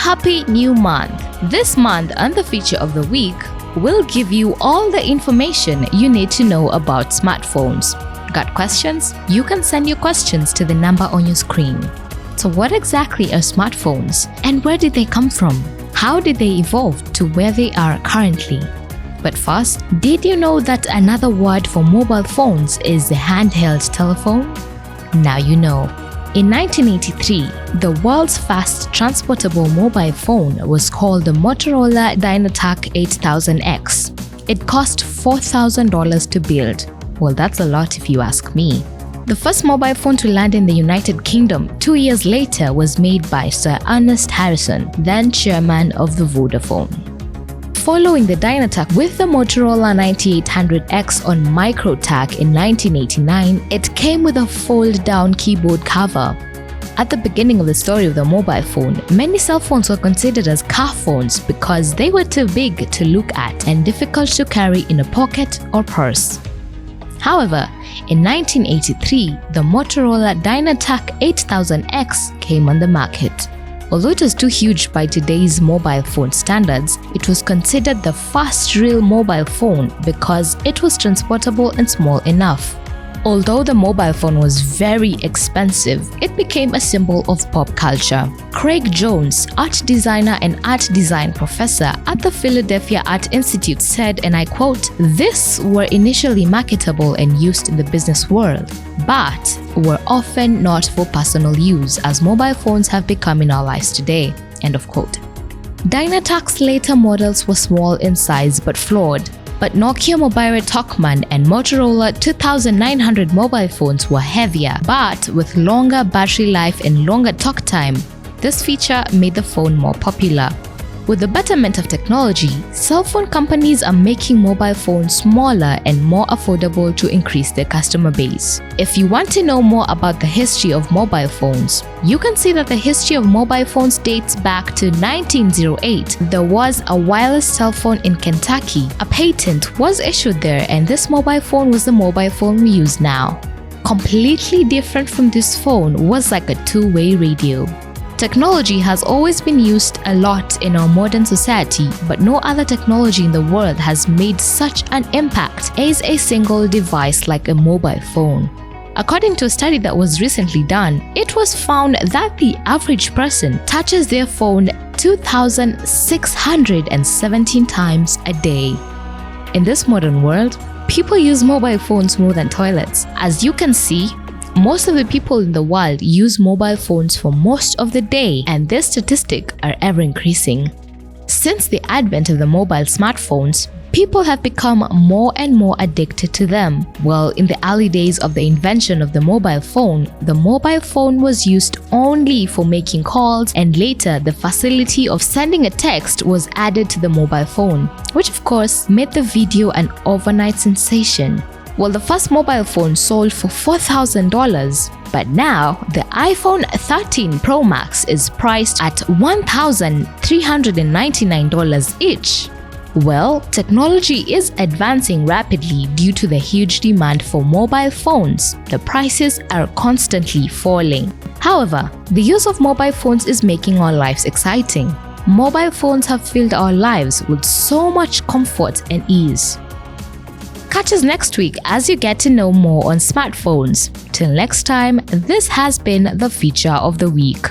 Happy new month! This month on the feature of the week, we'll give you all the information you need to know about smartphones. Got questions? You can send your questions to the number on your screen. So what exactly are smartphones and where did they come from? How did they evolve to where they are currently? But first, did you know that another word for mobile phones is the handheld telephone? Now you know. In 1983, the world's first transportable mobile phone was called the Motorola Dynatac 8000X. It cost $4,000 to build. Well, that's a lot if you ask me. The first mobile phone to land in the United Kingdom 2 years later was made by Sir Ernest Harrison, then chairman of the Vodafone. Following the Dynatac with the Motorola 9800X on Microtac in 1989, it came with a fold-down keyboard cover. At the beginning of the story of the mobile phone, many cell phones were considered as car phones because they were too big to look at and difficult to carry in a pocket or purse. However, in 1983, the Motorola Dynatac 8000X came on the market. Although it was too huge by today's mobile phone standards, it was considered the first real mobile phone because it was transportable and small enough. Although the mobile phone was very expensive, it became a symbol of pop culture. Craig Jones, art designer and art design professor at the Philadelphia Art Institute said, and I quote, "These were initially marketable and used in the business world, but were often not for personal use as mobile phones have become in our lives today." End of quote. Dynatac's later models were small in size but flawed. But Nokia Mobile Talkman and Motorola 2900 mobile phones were heavier, but with longer battery life and longer talk time. This feature made the phone more popular. With the betterment of technology, cell phone companies are making mobile phones smaller and more affordable to increase their customer base. If you want to know more about the history of mobile phones, you can see that the history of mobile phones dates back to 1908. There was a wireless cell phone in Kentucky. A patent was issued there, and this mobile phone was the mobile phone we use now. Completely different from this phone was like a two-way radio. Technology has always been used a lot in our modern society, but no other technology in the world has made such an impact as a single device like a mobile phone. According to a study that was recently done, it was found that the average person touches their phone 2,617 times a day. In this modern world, people use mobile phones more than toilets. As you can see, most of the people in the world use mobile phones for most of the day, and this statistic are ever increasing. Since the advent of the mobile smartphones, people have become more and more addicted to them. Well, in the early days of the invention of the mobile phone was used only for making calls, and later the facility of sending a text was added to the mobile phone, which of course made the video an overnight sensation. Well, the first mobile phone sold for $4,000, but now the iPhone 13 Pro Max is priced at $1,399 each. Well, technology is advancing rapidly due to the huge demand for mobile phones. The prices are constantly falling. However, the use of mobile phones is making our lives exciting. Mobile phones have filled our lives with so much comfort and ease. Catch us next week as you get to know more on smartphones. Till next time, this has been the feature of the week.